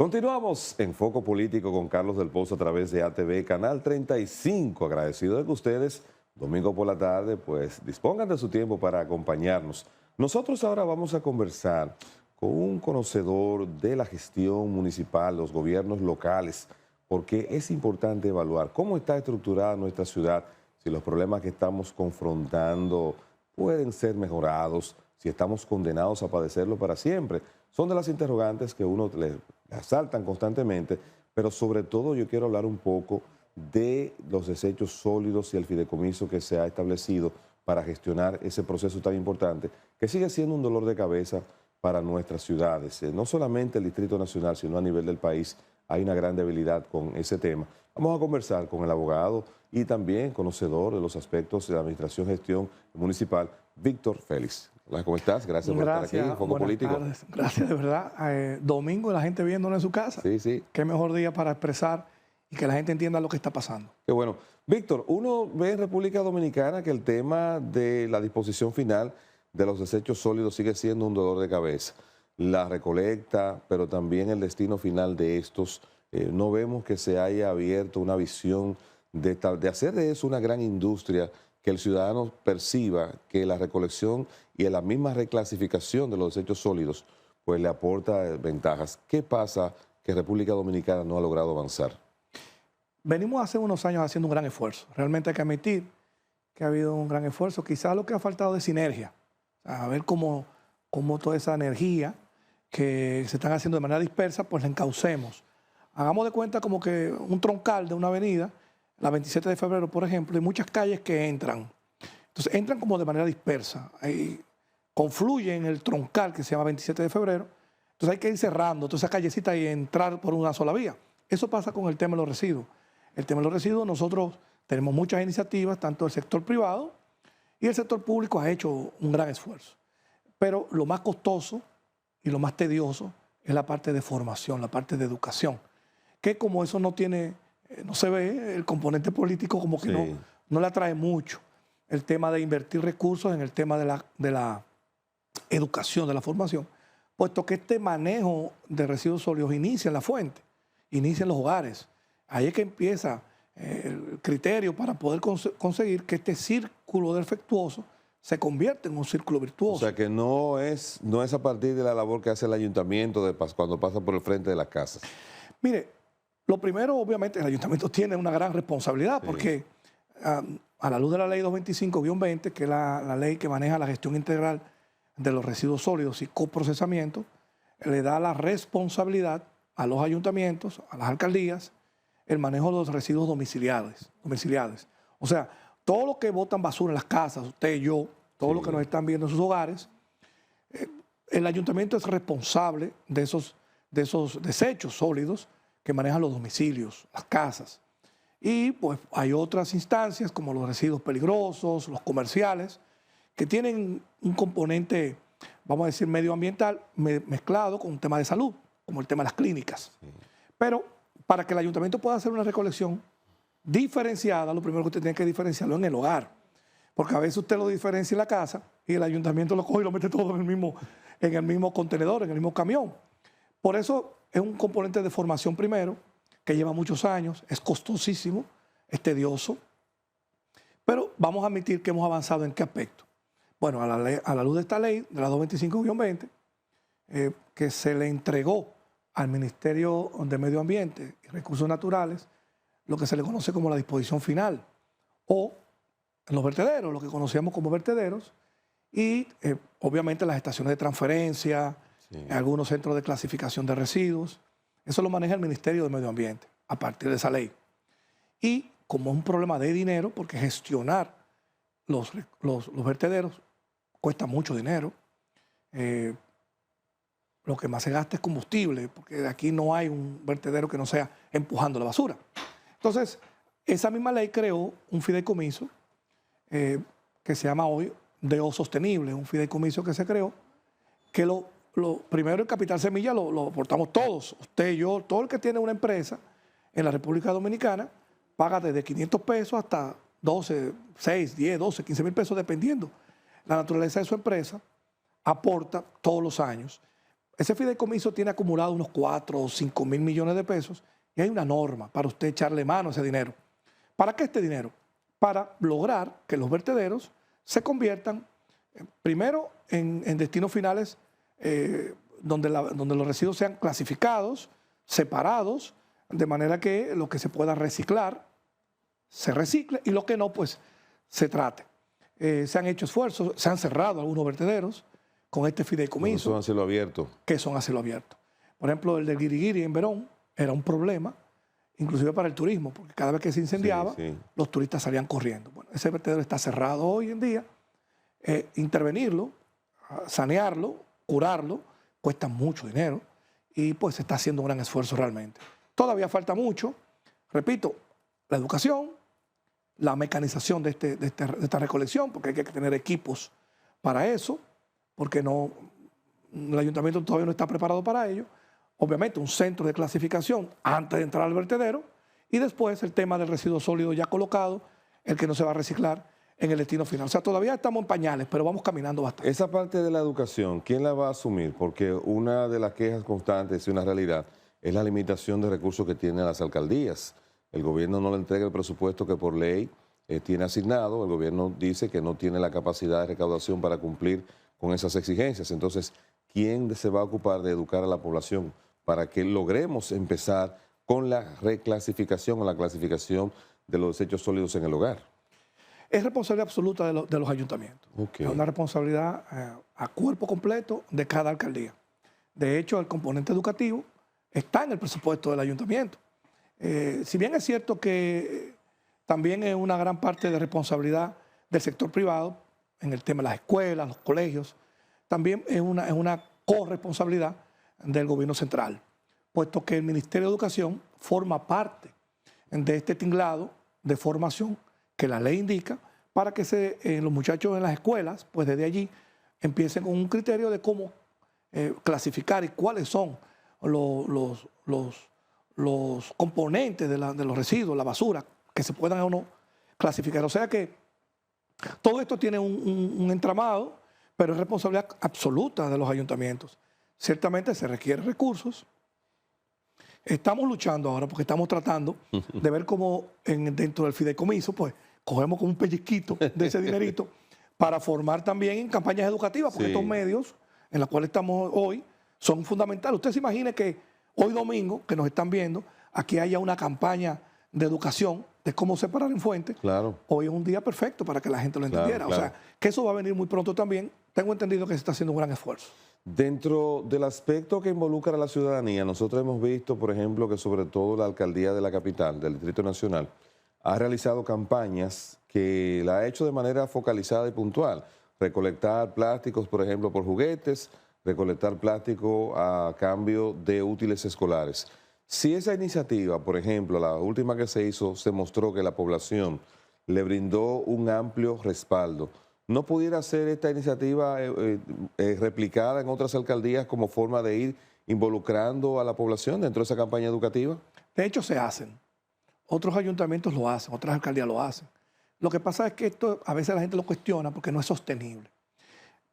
Continuamos en Foco Político con Carlos del Pozo a través de ATV Canal 35. Agradecido de que ustedes, domingo por la tarde, pues dispongan de su tiempo para acompañarnos. Nosotros ahora vamos a conversar con un conocedor de la gestión municipal, los gobiernos locales, porque es importante evaluar cómo está estructurada nuestra ciudad, si los problemas que estamos confrontando pueden ser mejorados, si estamos condenados a padecerlo para siempre. Son de las interrogantes que uno le asaltan constantemente, pero sobre todo yo quiero hablar un poco de los desechos sólidos y el fideicomiso que se ha establecido para gestionar ese proceso tan importante, que sigue siendo un dolor de cabeza para nuestras ciudades. No solamente el Distrito Nacional, sino a nivel del país hay una gran debilidad con ese tema. Vamos a conversar con el abogado y también conocedor de los aspectos de la administración y gestión municipal, Víctor Félix. Hola, ¿cómo estás? Gracias por estar aquí en Foco Político. Tardes. Gracias, de verdad. Domingo, la gente viéndolo en su casa. Sí, sí. Qué mejor día para expresar y que la gente entienda lo que está pasando. Qué bueno. Víctor, uno ve en República Dominicana que el tema de la disposición final de los desechos sólidos sigue siendo un dolor de cabeza. La recolecta, pero también el destino final de estos. No vemos que se haya abierto una visión de hacer de eso una gran industria, que el ciudadano perciba que la recolección y la misma reclasificación de los desechos sólidos pues le aporta ventajas. ¿Qué pasa que República Dominicana no ha logrado avanzar? Venimos hace unos años haciendo un gran esfuerzo. Realmente hay que admitir que ha habido un gran esfuerzo. Quizás lo que ha faltado es sinergia. A ver cómo toda esa energía que se están haciendo de manera dispersa, pues la encaucemos. Hagamos de cuenta como que un troncal de una avenida, la 27 de febrero, por ejemplo, hay muchas calles que entran. Entonces, entran como de manera dispersa. Ahí confluyen en el troncal que se llama 27 de febrero. Entonces, hay que ir cerrando toda esa callecita y entrar por una sola vía. Eso pasa con el tema de los residuos. El tema de los residuos, nosotros tenemos muchas iniciativas, tanto del sector privado y el sector público ha hecho un gran esfuerzo. Pero lo más costoso y lo más tedioso es la parte de formación, la parte de educación. Que como eso no se ve, el componente político como que sí, no le atrae mucho el tema de invertir recursos en el tema de la educación, de la formación, puesto que este manejo de residuos sólidos inicia en la fuente, inicia en los hogares. Ahí es que empieza el criterio para poder conseguir que este círculo defectuoso se convierta en un círculo virtuoso. O sea que no es a partir de la labor que hace el ayuntamiento cuando pasa por el frente de las casas. Mire, lo primero, obviamente, el ayuntamiento tiene una gran responsabilidad porque a la luz de la ley 225-20, que es la ley que maneja la gestión integral de los residuos sólidos y coprocesamiento, le da la responsabilidad a los ayuntamientos, a las alcaldías, el manejo de los residuos domiciliares. O sea, todo lo que botan basura en las casas, usted, yo, todo lo que nos están viendo en sus hogares, el ayuntamiento es responsable de esos desechos sólidos que manejan los domicilios, las casas. Y pues hay otras instancias como los residuos peligrosos, los comerciales, que tienen un componente, vamos a decir, medioambiental mezclado con un tema de salud, como el tema de las clínicas. Pero para que el ayuntamiento pueda hacer una recolección diferenciada, lo primero que usted tiene que diferenciarlo en el hogar. Porque a veces usted lo diferencia en la casa y el ayuntamiento lo coge y lo mete todo en el mismo contenedor, en el mismo camión. Por eso es un componente de formación primero, que lleva muchos años, es costosísimo, es tedioso, pero vamos a admitir que hemos avanzado en qué aspecto. Bueno, a la luz de esta ley, de la 225-20, que se le entregó al Ministerio de Medio Ambiente y Recursos Naturales, lo que se le conoce como la disposición final, o en los vertederos, lo que conocíamos como vertederos, y obviamente las estaciones de transferencia, algunos centros de clasificación de residuos. Eso lo maneja el Ministerio de Medio Ambiente a partir de esa ley. Y como es un problema de dinero, porque gestionar los vertederos cuesta mucho dinero, lo que más se gasta es combustible, porque aquí no hay un vertedero que no sea empujando la basura. Entonces, esa misma ley creó un fideicomiso que se llama hoy DO Sostenible, un fideicomiso que se creó, que primero el capital semilla lo aportamos todos, usted, yo, todo el que tiene una empresa en la República Dominicana paga desde 500 pesos hasta 12, 6, 10, 12, 15 mil pesos, dependiendo la naturaleza de su empresa, aporta todos los años. ese fideicomiso tiene acumulado unos 4 o 5 mil millones de pesos y hay una norma para usted echarle mano a ese dinero. ¿Para qué este dinero? Para lograr que los vertederos se conviertan primero en destinos finales donde los residuos sean clasificados, separados, de manera que lo que se pueda reciclar se recicle y lo que no, pues se trate. Se han hecho esfuerzos, se han cerrado algunos vertederos con este fideicomiso. Son a cielo abierto. Que son a cielo abierto. Por ejemplo, el de Guiriguiri en Verón era un problema, inclusive para el turismo, porque cada vez que se incendiaba, los turistas salían corriendo. Bueno, ese vertedero está cerrado hoy en día. Intervenirlo, sanearlo, curarlo, cuesta mucho dinero y pues se está haciendo un gran esfuerzo realmente. Todavía falta mucho. Repito, la educación, la mecanización de esta recolección, porque hay que tener equipos para eso, porque el ayuntamiento todavía no está preparado para ello. Obviamente un centro de clasificación antes de entrar al vertedero y después el tema del residuo sólido ya colocado, el que no se va a reciclar en el destino final. O sea, todavía estamos en pañales, pero vamos caminando bastante. Esa parte de la educación, ¿quién la va a asumir? Porque una de las quejas constantes y una realidad es la limitación de recursos que tienen las alcaldías. El gobierno no le entrega el presupuesto que por ley tiene asignado. El gobierno dice que no tiene la capacidad de recaudación para cumplir con esas exigencias. Entonces, ¿quién se va a ocupar de educar a la población para que logremos empezar con la reclasificación o la clasificación de los desechos sólidos en el hogar? Es responsabilidad absoluta de los ayuntamientos. Okay. Es una responsabilidad a cuerpo completo de cada alcaldía. De hecho, el componente educativo está en el presupuesto del ayuntamiento. Si bien es cierto que también es una gran parte de responsabilidad del sector privado en el tema de las escuelas, los colegios, también es una corresponsabilidad del gobierno central, puesto que el Ministerio de Educación forma parte de este tinglado de formación que la ley indica para que los muchachos en las escuelas, pues desde allí empiecen con un criterio de cómo clasificar y cuáles son los componentes de los residuos, la basura, que se puedan o no clasificar. O sea que todo esto tiene un entramado, pero es responsabilidad absoluta de los ayuntamientos. Ciertamente se requieren recursos. Estamos luchando ahora porque estamos tratando de ver cómo dentro del fideicomiso, pues, cogemos como un pellizquito de ese dinerito para formar también en campañas educativas, porque estos medios en los cuales estamos hoy son fundamentales. Usted se imagine que hoy domingo, que nos están viendo, aquí haya una campaña de educación de cómo separar en fuente. Claro. Hoy es un día perfecto para que la gente lo entendiera. Claro. O sea, que eso va a venir muy pronto también. Tengo entendido que se está haciendo un gran esfuerzo. Dentro del aspecto que involucra a la ciudadanía, nosotros hemos visto, por ejemplo, que sobre todo la alcaldía de la capital, del Distrito Nacional, ha realizado campañas que la ha hecho de manera focalizada y puntual. Recolectar plásticos, por ejemplo, por juguetes, recolectar plástico a cambio de útiles escolares. Si esa iniciativa, por ejemplo, la última que se hizo, se mostró que la población le brindó un amplio respaldo, ¿no pudiera ser esta iniciativa replicada en otras alcaldías como forma de ir involucrando a la población dentro de esa campaña educativa? De hecho, se hacen. Otros ayuntamientos lo hacen, otras alcaldías lo hacen. Lo que pasa es que esto a veces la gente lo cuestiona porque no es sostenible.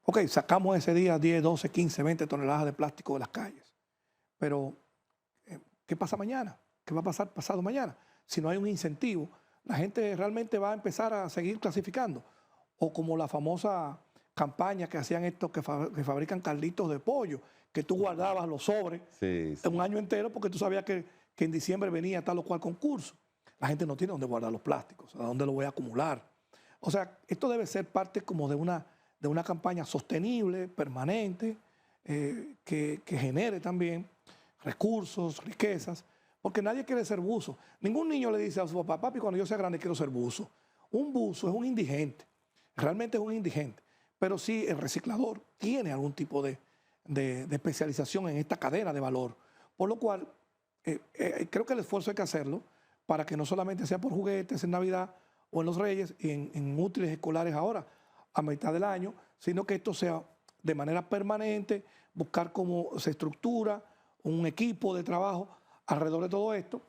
Ok, sacamos ese día 10, 12, 15, 20 toneladas de plástico de las calles. Pero, ¿qué pasa mañana? ¿Qué va a pasar pasado mañana? Si no hay un incentivo, la gente realmente va a empezar a seguir clasificando. O como la famosa campaña que hacían estos que fabrican calditos de pollo, que tú guardabas los sobres un año entero porque tú sabías que en diciembre venía tal o cual concurso. La gente no tiene dónde guardar los plásticos, a dónde lo voy a acumular. O sea, esto debe ser parte como de una campaña sostenible, permanente, que genere también recursos, riquezas, porque nadie quiere ser buzo. Ningún niño le dice a su papá, papi, cuando yo sea grande quiero ser buzo. Un buzo es un indigente, realmente es un indigente. Pero sí el reciclador tiene algún tipo de especialización en esta cadena de valor, por lo cual creo que el esfuerzo hay que hacerlo para que no solamente sea por juguetes en Navidad o en los Reyes y en útiles escolares ahora, a mitad del año, sino que esto sea de manera permanente, buscar cómo se estructura un equipo de trabajo alrededor de todo esto.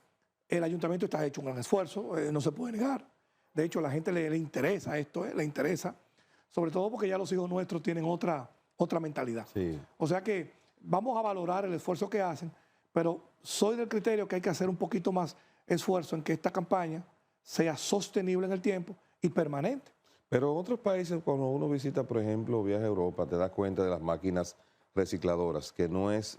El ayuntamiento está hecho un gran esfuerzo, no se puede negar. De hecho, a la gente le interesa esto, le interesa, sobre todo porque ya los hijos nuestros tienen otra mentalidad. Sí. O sea que vamos a valorar el esfuerzo que hacen, pero soy del criterio que hay que hacer un poquito más esfuerzo en que esta campaña sea sostenible en el tiempo y permanente. Pero en otros países, cuando uno visita, por ejemplo, viaja a Europa, te das cuenta de las máquinas recicladoras, que no es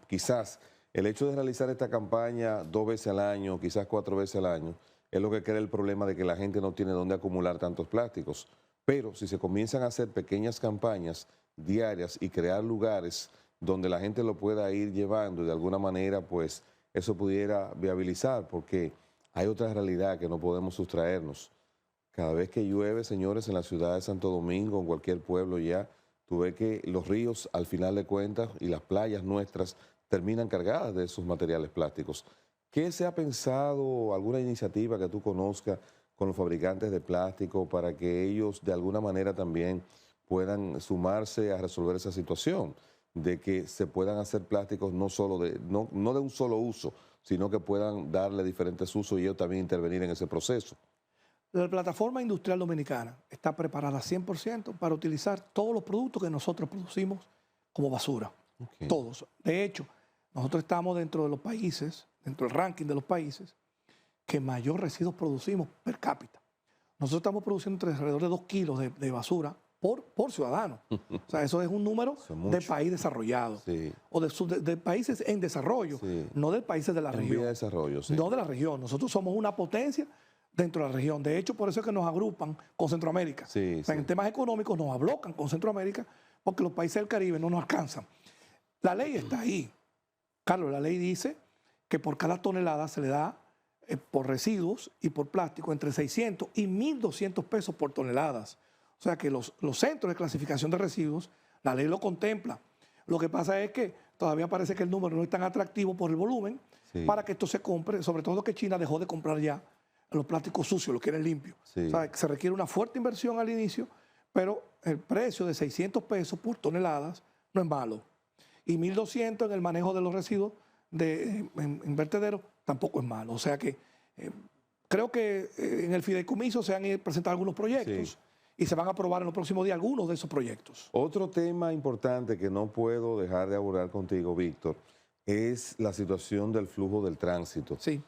quizás el hecho de realizar esta campaña 2 veces al año, quizás 4 veces al año, es lo que crea el problema de que la gente no tiene dónde acumular tantos plásticos. Pero si se comienzan a hacer pequeñas campañas diarias y crear lugares donde la gente lo pueda ir llevando y de alguna manera, pues eso pudiera viabilizar, porque hay otra realidad que no podemos sustraernos. Cada vez que llueve, señores, en la ciudad de Santo Domingo, en cualquier pueblo ya, tú ves que los ríos, al final de cuentas, y las playas nuestras terminan cargadas de esos materiales plásticos. ¿Qué se ha pensado, alguna iniciativa que tú conozcas con los fabricantes de plástico para que ellos de alguna manera también puedan sumarse a resolver esa situación? De que se puedan hacer plásticos no de un solo uso, sino que puedan darle diferentes usos y ellos también intervenir en ese proceso. La plataforma industrial dominicana está preparada 100% para utilizar todos los productos que nosotros producimos como basura. Okay. Todos. De hecho, nosotros estamos dentro de los países, dentro del ranking de los países que mayor residuos producimos per cápita. Nosotros estamos produciendo entre alrededor de 2 kilos de basura por ciudadano. O sea, eso es un número de país desarrollado. Sí. O de países en desarrollo, sí. No de países de la región. En desarrollo, sí. No de la región. Nosotros somos una potencia dentro de la región. De hecho, por eso es que nos agrupan con Centroamérica. Sí, o sea, sí. En temas económicos nos ablocan con Centroamérica porque los países del Caribe no nos alcanzan. La ley está ahí. Carlos, la ley dice que por cada tonelada se le da por residuos y por plástico entre 600 y 1.200 pesos por toneladas. O sea que los centros de clasificación de residuos, la ley lo contempla. Lo que pasa es que todavía parece que el número no es tan atractivo por el volumen para que esto se compre, sobre todo que China dejó de comprar ya los plásticos sucios, los quieren limpios. O sea, que se requiere una fuerte inversión al inicio, pero el precio de 600 pesos por toneladas no es malo. Y 1.200 en el manejo de los residuos en vertederos tampoco es malo. O sea que creo que en el fideicomiso se han presentado algunos proyectos. Sí. Y se van a aprobar en los próximos días algunos de esos proyectos. Otro tema importante que no puedo dejar de abordar contigo, Víctor, es la situación del flujo del tránsito. Sí.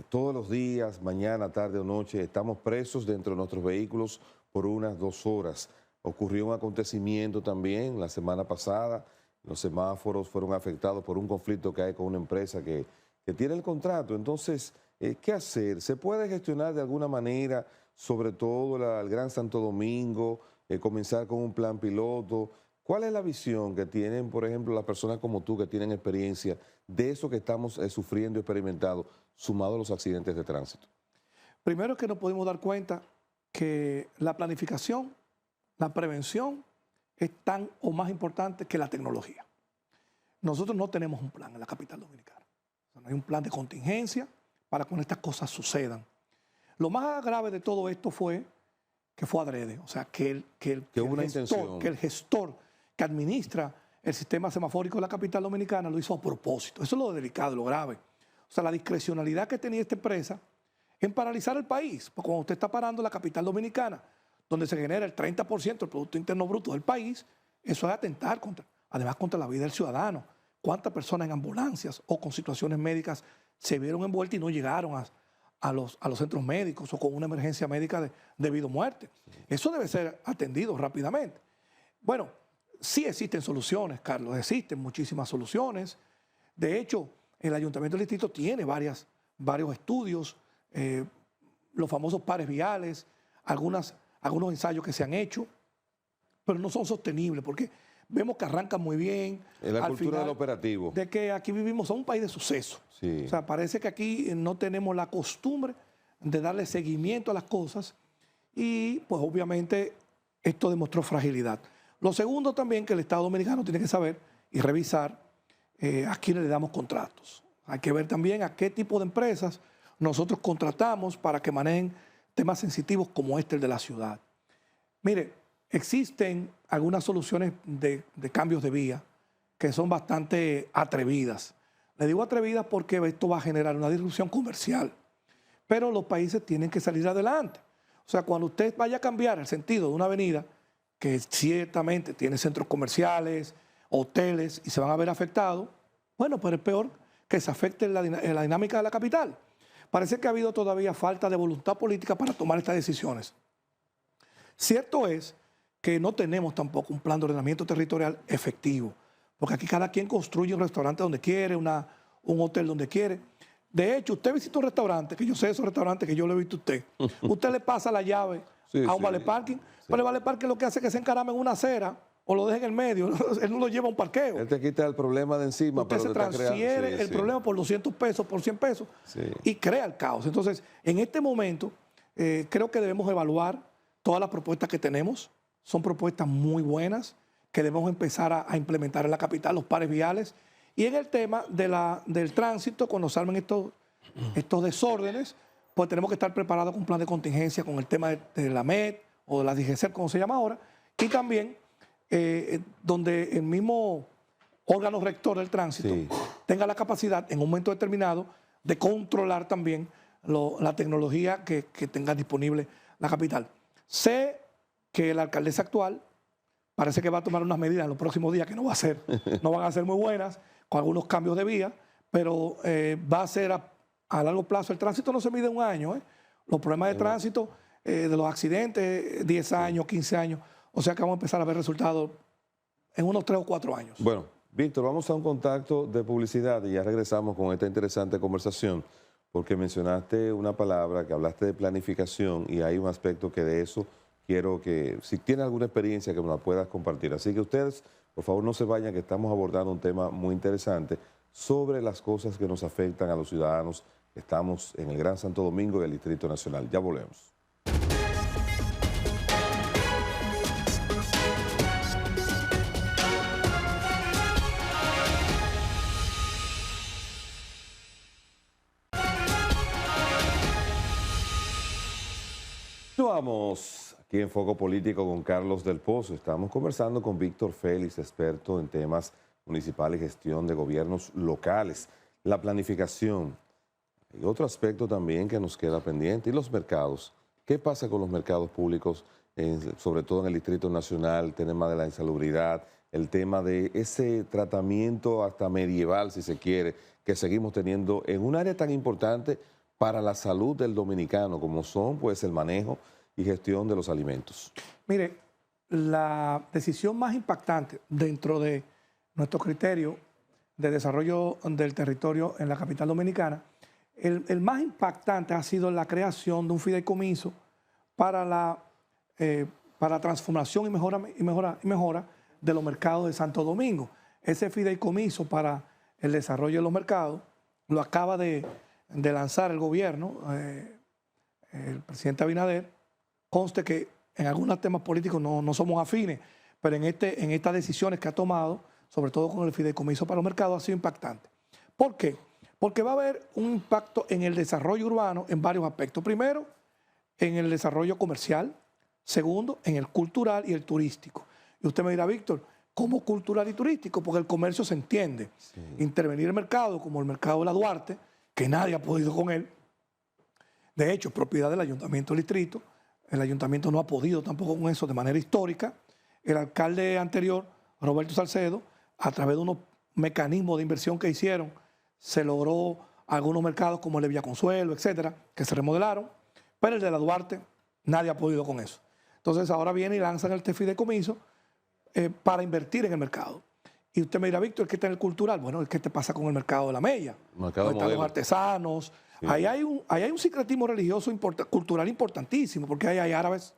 Todos los días, mañana, tarde o noche, estamos presos dentro de nuestros vehículos por unas 2 horas. Ocurrió un acontecimiento también la semana pasada. Los semáforos fueron afectados por un conflicto que hay con una empresa que tiene el contrato. Entonces, ¿qué hacer? ¿Se puede gestionar de alguna manera, sobre todo el Gran Santo Domingo, comenzar con un plan piloto? ¿Cuál es la visión que tienen, por ejemplo, las personas como tú que tienen experiencia de eso que estamos sufriendo y experimentando, sumado a los accidentes de tránsito? Primero es que nos podemos dar cuenta que la planificación, la prevención es tan o más importante que la tecnología. Nosotros no tenemos un plan en la capital dominicana. O sea, no hay un plan de contingencia para que estas cosas sucedan. Lo más grave de todo esto fue que fue adrede. O sea, que el gestor que administra el sistema semafórico de la capital dominicana lo hizo a propósito. Eso es lo delicado, lo grave. O sea, la discrecionalidad que tenía esta empresa en paralizar el país. Porque cuando usted está parando la capital dominicana, donde se genera el 30% del Producto Interno Bruto del país, eso es atentar además contra la vida del ciudadano. ¿Cuántas personas en ambulancias o con situaciones médicas se vieron envueltas y no llegaron a los centros médicos o con una emergencia médica debido a muerte? Eso debe ser atendido rápidamente. Bueno, sí existen soluciones, Carlos, existen muchísimas soluciones. De hecho, el Ayuntamiento del Distrito tiene varios estudios, los famosos pares viales, algunos ensayos que se han hecho, pero no son sostenibles porque vemos que arrancan muy bien. Es la cultura del operativo. De que aquí vivimos en un país de suceso. Sí. O sea, parece que aquí no tenemos la costumbre de darle seguimiento a las cosas y pues obviamente esto demostró fragilidad. Lo segundo también que el Estado dominicano tiene que saber y revisar a quiénes le damos contratos. Hay que ver también a qué tipo de empresas nosotros contratamos para que manejen temas sensitivos como el de la ciudad. Mire, existen algunas soluciones de cambios de vía que son bastante atrevidas. Le digo atrevidas porque esto va a generar una disrupción comercial, pero los países tienen que salir adelante. O sea, cuando usted vaya a cambiar el sentido de una avenida, que ciertamente tiene centros comerciales hoteles y se van a ver afectados, bueno, pero es peor que se afecte la dinámica de la capital. Parece que ha habido todavía falta de voluntad política para tomar estas decisiones. Cierto es que no tenemos tampoco un plan de ordenamiento territorial efectivo, porque aquí cada quien construye un restaurante donde quiere, un hotel donde quiere. De hecho, usted visita un restaurante, que yo sé esos restaurantes que yo le he visto a usted, usted le pasa la llave a un vale parking, pero el vale parking lo que hace es que se encarame en una acera o lo deje en el medio, él no lo lleva a un parqueo. Él te quita el problema de encima, usted pero se transfiere el problema por 200 pesos, por 100 pesos y crea el caos. Entonces, en este momento, creo que debemos evaluar todas las propuestas que tenemos. Son propuestas muy buenas que debemos empezar a implementar en la capital, los pares viales. Y en el tema del tránsito, cuando salgan estos desórdenes, pues tenemos que estar preparados con un plan de contingencia con el tema de la MED o de la DGCET, como se llama ahora, y también donde el mismo órgano rector del tránsito tenga la capacidad en un momento determinado de controlar también la tecnología que tenga disponible la capital. Sé que la alcaldesa actual parece que va a tomar unas medidas en los próximos días que no van a ser muy buenas, con algunos cambios de vía, pero va a ser a largo plazo. El tránsito no se mide en un año. Los problemas de tránsito, de los accidentes, 10 años, 15 años. O sea que vamos a empezar a ver resultados en unos 3 o 4 años. Bueno, Víctor, vamos a un contacto de publicidad y ya regresamos con esta interesante conversación, porque mencionaste una palabra, que hablaste de planificación, y hay un aspecto que de eso quiero que, si tienes alguna experiencia, que me la puedas compartir. Así que ustedes, por favor, no se vayan, que estamos abordando un tema muy interesante sobre las cosas que nos afectan a los ciudadanos. Estamos en el Gran Santo Domingo y el Distrito Nacional. Ya volvemos. Vamos aquí en Foco Político con Carlos del Pozo. Estamos conversando con Víctor Félix, experto en temas municipales y gestión de gobiernos locales, la planificación. Y otro aspecto también que nos queda pendiente, y los mercados. ¿Qué pasa con los mercados públicos, sobre todo en el Distrito Nacional, el tema de la insalubridad, el tema de ese tratamiento hasta medieval, si se quiere, que seguimos teniendo en un área tan importante para la salud del dominicano, como son pues el manejo y gestión de los alimentos? Mire, la decisión más impactante dentro de nuestro criterio de desarrollo del territorio en la capital dominicana, el más impactante ha sido la creación de un fideicomiso para la transformación y mejora de los mercados de Santo Domingo. Ese fideicomiso para el desarrollo de los mercados lo acaba de lanzar el gobierno, el presidente Abinader. Conste que en algunos temas políticos no somos afines, pero en estas decisiones que ha tomado, sobre todo con el fideicomiso para los mercados, ha sido impactante. ¿Por qué? Porque va a haber un impacto en el desarrollo urbano en varios aspectos. Primero, en el desarrollo comercial. Segundo, en el cultural y el turístico. Y usted me dirá, Víctor, ¿cómo cultural y turístico? Porque el comercio se entiende. Sí. Intervenir el mercado, como el mercado de la Duarte, que nadie ha podido con él. De hecho, es propiedad del Ayuntamiento del Distrito. El Ayuntamiento no ha podido tampoco con eso de manera histórica. El alcalde anterior, Roberto Salcedo, a través de unos mecanismos de inversión que hicieron, se logró algunos mercados como el de Villaconsuelo, etcétera, que se remodelaron. Pero el de la Duarte, nadie ha podido con eso. Entonces ahora viene y lanzan el fideicomiso para invertir en el mercado. Y usted me dirá, Víctor, ¿qué está en el cultural? Bueno, ¿qué te pasa con el mercado de la Mella? Están los artesanos. Sí. Ahí hay un secretismo religioso, cultural importantísimo, porque ahí hay árabes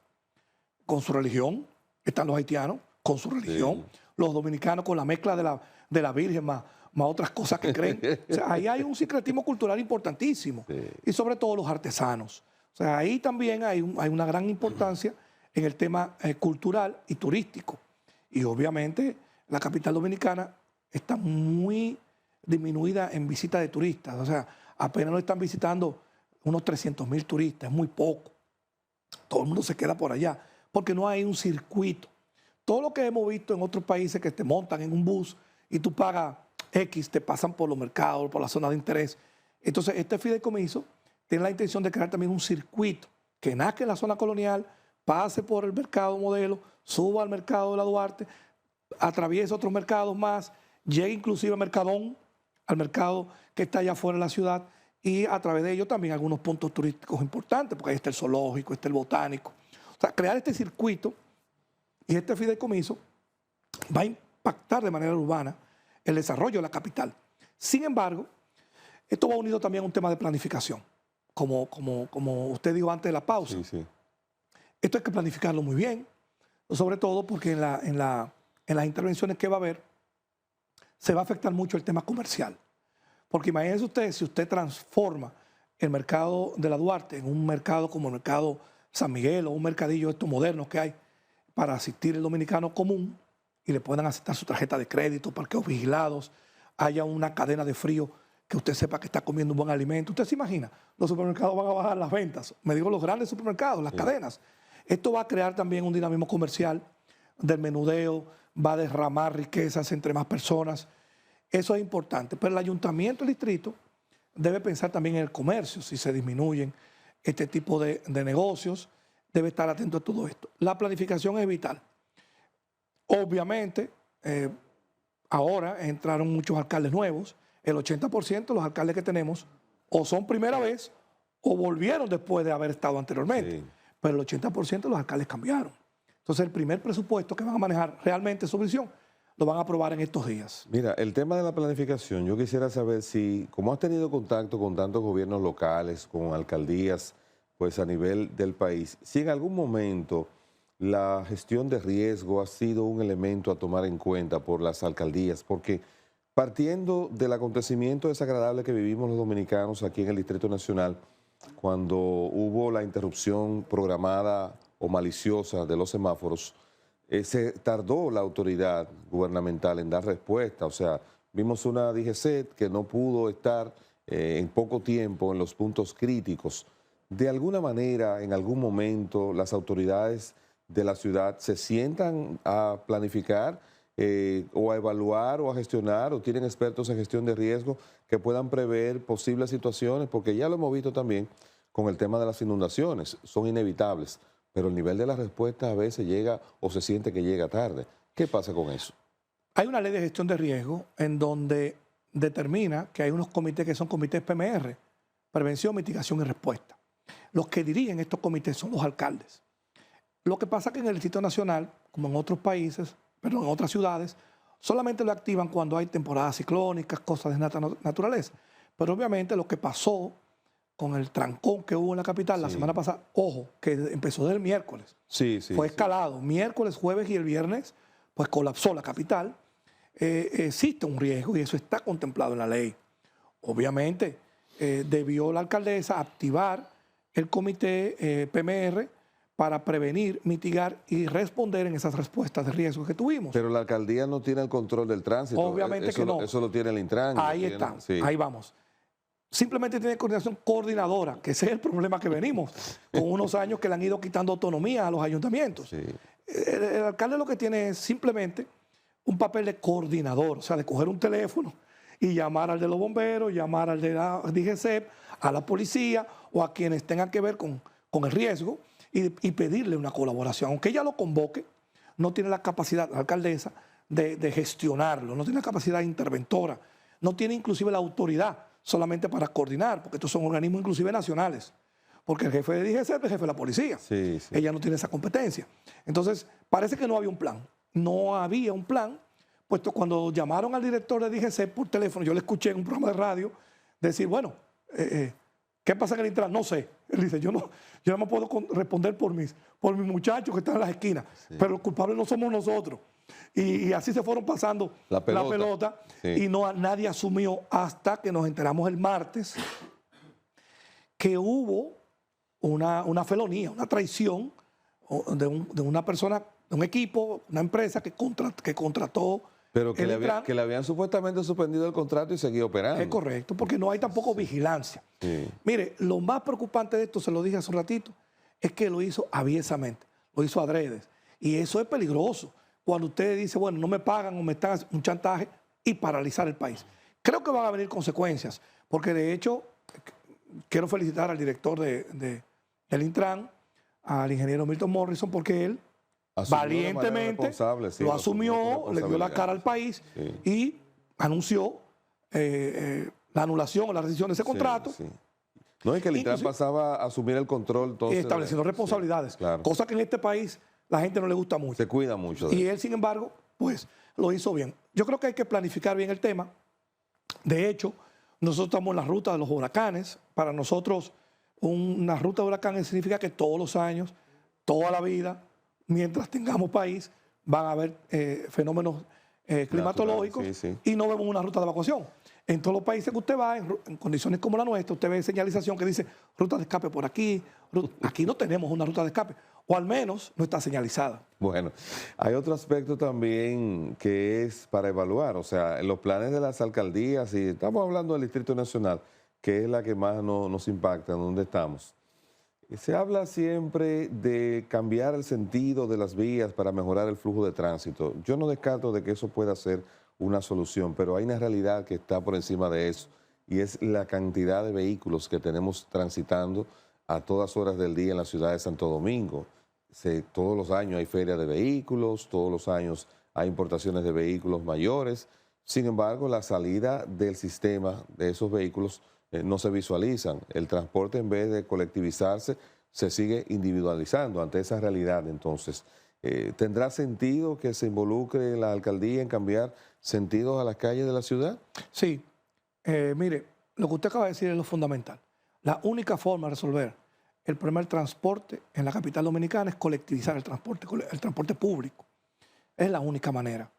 con su religión, están los haitianos con su religión, sí, los dominicanos con la mezcla de la Virgen más otras cosas que creen. O sea, ahí hay un secretismo cultural importantísimo. Sí. Y sobre todo los artesanos. O sea, ahí también hay una gran importancia en el tema cultural y turístico. Y obviamente la capital dominicana está muy disminuida en visita de turistas. O sea, apenas nos están visitando unos 300,000 turistas, es muy poco. Todo el mundo se queda por allá, porque no hay un circuito. Todo lo que hemos visto en otros países que te montan en un bus y tú pagas X, te pasan por los mercados, por la zona de interés. Entonces, este fideicomiso tiene la intención de crear también un circuito que nazca en la zona colonial, pase por el mercado modelo, suba al mercado de la Duarte, atraviesa otros mercados más, llega inclusive a Mercadón, al mercado que está allá afuera de la ciudad, y a través de ello también algunos puntos turísticos importantes, porque ahí está el zoológico, está el botánico. O sea, crear este circuito y este fideicomiso va a impactar de manera urbana el desarrollo de la capital. Sin embargo, esto va unido también a un tema de planificación, como usted dijo antes de la pausa. Sí, sí. Esto hay que planificarlo muy bien, sobre todo porque en las intervenciones que va a haber se va a afectar mucho el tema comercial. Porque imagínense usted, si usted transforma el mercado de la Duarte en un mercado como el mercado San Miguel o un mercadillo estos modernos que hay para asistir el dominicano común y le puedan aceptar su tarjeta de crédito, parqueos vigilados, haya una cadena de frío que usted sepa que está comiendo un buen alimento. Usted se imagina, los supermercados van a bajar las ventas. Me digo los grandes supermercados, las cadenas. Esto va a crear también un dinamismo comercial del menudeo, va a derramar riquezas entre más personas. Eso es importante. Pero el ayuntamiento, el distrito, debe pensar también en el comercio, si se disminuyen este tipo de negocios, debe estar atento a todo esto. La planificación es vital. Obviamente, ahora entraron muchos alcaldes nuevos. El 80% de los alcaldes que tenemos o son primera vez o volvieron después de haber estado anteriormente. Sí. Pero el 80% de los alcaldes cambiaron. Entonces, el primer presupuesto que van a manejar realmente su visión lo van a aprobar en estos días. Mira, el tema de la planificación, yo quisiera saber si, como has tenido contacto con tantos gobiernos locales, con alcaldías, pues a nivel del país, si en algún momento la gestión de riesgo ha sido un elemento a tomar en cuenta por las alcaldías, porque partiendo del acontecimiento desagradable que vivimos los dominicanos aquí en el Distrito Nacional, cuando hubo la interrupción programada o maliciosa de los semáforos, se tardó la autoridad gubernamental en dar respuesta. O sea, vimos una DGCET que no pudo estar en poco tiempo en los puntos críticos. De alguna manera, en algún momento, las autoridades de la ciudad se sientan a planificar o a evaluar o a gestionar, o tienen expertos en gestión de riesgo que puedan prever posibles situaciones, porque ya lo hemos visto también con el tema de las inundaciones, son inevitables, pero el nivel de la respuesta a veces llega o se siente que llega tarde. ¿Qué pasa con eso? Hay una ley de gestión de riesgo en donde determina que hay unos comités que son comités PMR, prevención, mitigación y respuesta. Los que dirigen estos comités son los alcaldes. Lo que pasa es que en el Distrito Nacional, como en otros países, pero en otras ciudades, solamente lo activan cuando hay temporadas ciclónicas, cosas de naturaleza. Pero obviamente lo que pasó con el trancón que hubo en la capital la semana pasada, ojo, que empezó desde el miércoles, fue escalado, miércoles, jueves y el viernes, pues colapsó la capital. Existe un riesgo y eso está contemplado en la ley. Obviamente debió la alcaldesa activar el comité PMR para prevenir, mitigar y responder en esas respuestas de riesgo que tuvimos. Pero la alcaldía no tiene el control del tránsito. Obviamente eso, que no. Eso lo tiene el Intran. Ahí está, ahí vamos. Simplemente tiene coordinación coordinadora, que ese es el problema que venimos, con unos años que le han ido quitando autonomía a los ayuntamientos. Sí. El alcalde lo que tiene es simplemente un papel de coordinador, o sea, de coger un teléfono y llamar al de los bomberos, llamar al de la DGCEP, a la policía o a quienes tengan que ver con el riesgo y pedirle una colaboración. Aunque ella lo convoque, no tiene la capacidad, la alcaldesa, de gestionarlo, no tiene la capacidad interventora, no tiene inclusive la autoridad solamente para coordinar, porque estos son organismos inclusive nacionales, porque el jefe de DGCEP es el jefe de la policía. Sí. Ella no tiene esa competencia. Entonces, parece que no había un plan. No había un plan, puesto cuando llamaron al director de DGCEP por teléfono, yo le escuché en un programa de radio decir, bueno, ¿qué pasa en el Intran? No sé. Él dice, yo no me puedo responder por mis muchachos que están en las esquinas, pero los culpables no somos nosotros. Y así se fueron pasando la pelota y nadie asumió hasta que nos enteramos el martes que hubo una felonía, una traición de una persona, de un equipo, una empresa que contrató. Pero que le habían supuestamente suspendido el contrato y seguía operando. Es correcto, porque no hay tampoco vigilancia. Sí. Mire, lo más preocupante de esto, se lo dije hace un ratito, es que lo hizo aviesamente, lo hizo adrede. Y eso es peligroso. Cuando usted dice, bueno, no me pagan o me están haciendo un chantaje y paralizar el país. Creo que van a venir consecuencias, porque de hecho, quiero felicitar al director del Intran, al ingeniero Milton Morrison, porque él Asumió de manera valientemente, responsable, sí, lo lo asumió con asumió, le dio la cara al país Sí. y anunció la anulación o la rescisión de ese Sí, contrato, sí. No, y que el Intran Inclusive- pasaba a asumir el control entonces. estableciendo responsabilidades, Sí, claro. cosa que en este país la gente no le gusta mucho. Se cuida mucho de Y eso. él, sin embargo, pues lo hizo bien. Yo creo que hay que planificar bien el tema. De hecho, nosotros estamos en la ruta de los huracanes. Para nosotros, una ruta de huracanes significa que todos los años, toda la vida, mientras tengamos país, van a haber fenómenos climatológicos sí, sí. y no vemos una ruta de evacuación. En todos los países que usted va, en condiciones como la nuestra, usted ve señalización que dice ruta de escape por aquí. Aquí no tenemos una ruta de escape, o al menos no está señalizada. Bueno, hay otro aspecto también que es para evaluar, o sea, en los planes de las alcaldías, y estamos hablando del Distrito Nacional, que es la que más nos impacta, donde estamos. Se habla siempre de cambiar el sentido de las vías para mejorar el flujo de tránsito. Yo no descarto de que eso pueda ser una solución, pero hay una realidad que está por encima de eso, y es la cantidad de vehículos que tenemos transitando a todas horas del día en la ciudad de Santo Domingo. Todos los años hay feria de vehículos, todos los años hay importaciones de vehículos mayores. Sin embargo, la salida del sistema de esos vehículos no se visualizan. El transporte, en vez de colectivizarse, se sigue individualizando ante esa realidad. Entonces, ¿tendrá sentido que se involucre la alcaldía en cambiar sentidos a las calles de la ciudad? Sí, mire, lo que usted acaba de decir es lo fundamental. La única forma de resolver el problema del transporte en la capital dominicana es colectivizar el transporte público. Es la única manera.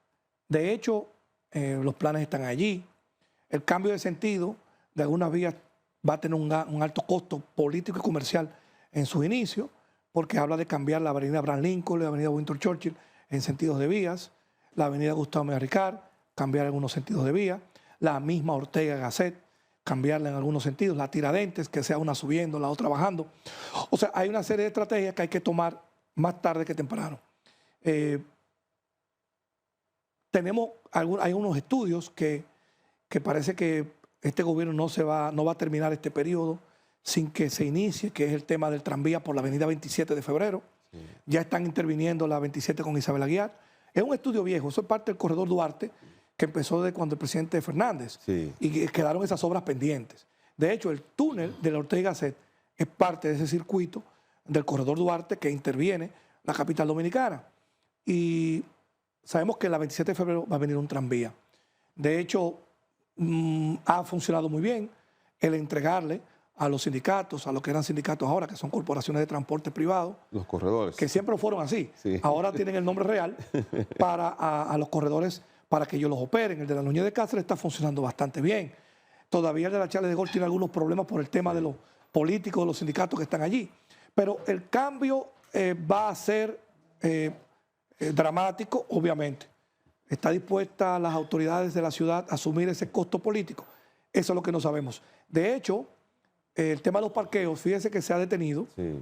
De hecho, los planes están allí. El cambio de sentido de algunas vías va a tener un alto costo político y comercial en su inicio, porque habla de cambiar la avenida Abraham Lincoln, la avenida Winston Churchill en sentidos de vías, la avenida Gustavo Mejía Ricard, cambiar algunos sentidos de vía, la misma Ortega Gasset, cambiarla en algunos sentidos, la Tiradentes, que sea una subiendo, la otra bajando. O sea, hay una serie de estrategias que hay que tomar más tarde que temprano. Hay unos estudios que parece que este gobierno no va a terminar este periodo sin que se inicie, que es el tema del tranvía por la avenida 27 de febrero. Sí. Ya están interviniendo la 27 con Isabel Aguiar. Es un estudio viejo, eso es parte del corredor Duarte, que empezó de cuando el presidente Fernández, sí, y quedaron esas obras pendientes. De hecho, el túnel de la Ortega Gasset es parte de ese circuito del corredor Duarte que interviene la capital dominicana. Y sabemos que la 27 de febrero va a venir un tranvía. De hecho, ha funcionado muy bien el entregarle a los sindicatos, a los que eran sindicatos ahora, que son corporaciones de transporte privado. Los corredores. Que siempre fueron así. Sí. Ahora tienen el nombre real a los corredores para que ellos los operen. El de la Núñez de Cáceres está funcionando bastante bien. Todavía el de la Charles de Gaulle tiene algunos problemas por el tema de los políticos, de los sindicatos que están allí. Pero el cambio va a ser dramático, obviamente. ¿Está dispuesta las autoridades de la ciudad a asumir ese costo político? Eso es lo que no sabemos. De hecho, el tema de los parqueos, fíjese que se ha detenido, sí,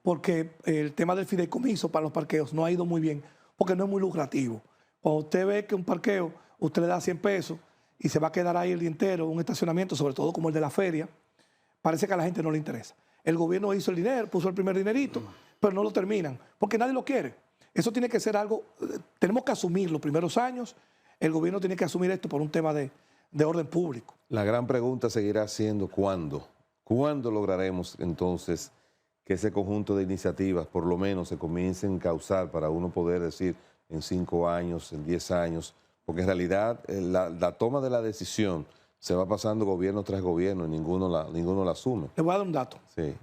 porque el tema del fideicomiso para los parqueos no ha ido muy bien, porque no es muy lucrativo. Cuando usted ve que un parqueo, usted le da 100 pesos y se va a quedar ahí el día entero, un estacionamiento, sobre todo como el de la feria, parece que a la gente no le interesa. El gobierno hizo el dinero, puso el primer dinerito, pero no lo terminan, porque nadie lo quiere. Eso tiene que ser algo, tenemos que asumir los primeros años, el gobierno tiene que asumir esto por un tema de orden público. La gran pregunta seguirá siendo ¿cuándo? ¿Cuándo lograremos entonces que ese conjunto de iniciativas por lo menos se comiencen a causar para uno poder decir en 5 años, en 10 años? Porque en realidad la toma de la decisión se va pasando gobierno tras gobierno y ninguno la asume. Le voy a dar un dato. Sí.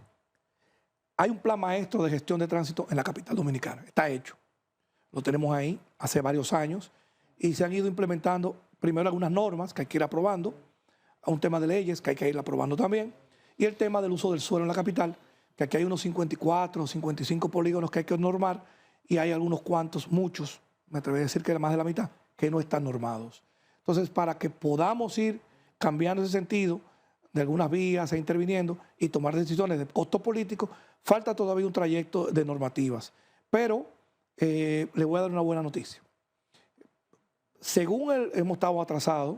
Hay un plan maestro de gestión de tránsito en la capital dominicana, está hecho. Lo tenemos ahí hace varios años y se han ido implementando primero algunas normas que hay que ir aprobando, a un tema de leyes que hay que ir aprobando también, y el tema del uso del suelo en la capital, que aquí hay unos 54 o 55 polígonos que hay que normar y hay algunos cuantos, muchos, me atrevo a decir que era más de la mitad, que no están normados. Entonces, para que podamos ir cambiando ese sentido de algunas vías e interviniendo y tomar decisiones de costo político, falta todavía un trayecto de normativas. Pero le voy a dar una buena noticia. Según hemos estado atrasados,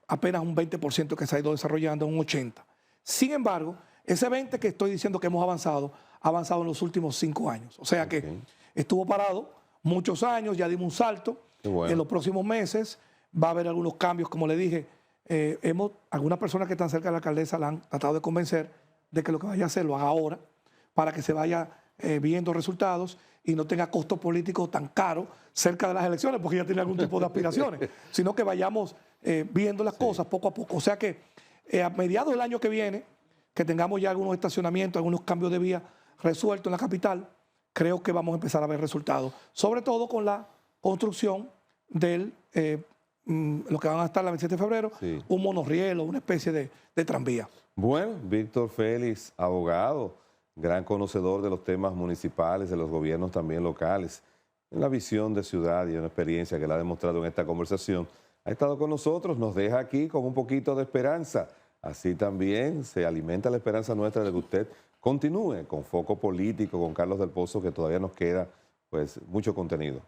apenas un 20% que se ha ido desarrollando, un 80%. Sin embargo, ese 20% que estoy diciendo que hemos avanzado, ha avanzado en los últimos 5 años. O sea que estuvo parado muchos años, ya dimos un salto. Qué bueno. En los próximos meses va a haber algunos cambios, como le dije. Algunas personas que están cerca de la alcaldesa la han tratado de convencer de que lo que vaya a hacer lo haga ahora, para que se vaya viendo resultados y no tenga costo político tan caro cerca de las elecciones, porque ya tiene algún tipo de aspiraciones, sino que vayamos viendo las cosas poco a poco. O sea que a mediados del año que viene, que tengamos ya algunos estacionamientos, algunos cambios de vía resueltos en la capital, creo que vamos a empezar a ver resultados, sobre todo con la construcción del lo que van a estar el 27 de febrero, un monorriel o una especie de tranvía. Bueno, Víctor Félix, abogado, gran conocedor de los temas municipales, de los gobiernos también locales, en la visión de ciudad y una experiencia que la ha demostrado en esta conversación, ha estado con nosotros, nos deja aquí con un poquito de esperanza. Así también se alimenta la esperanza nuestra de que usted continúe con Foco Político, con Carlos del Pozo, que todavía nos queda pues mucho contenido.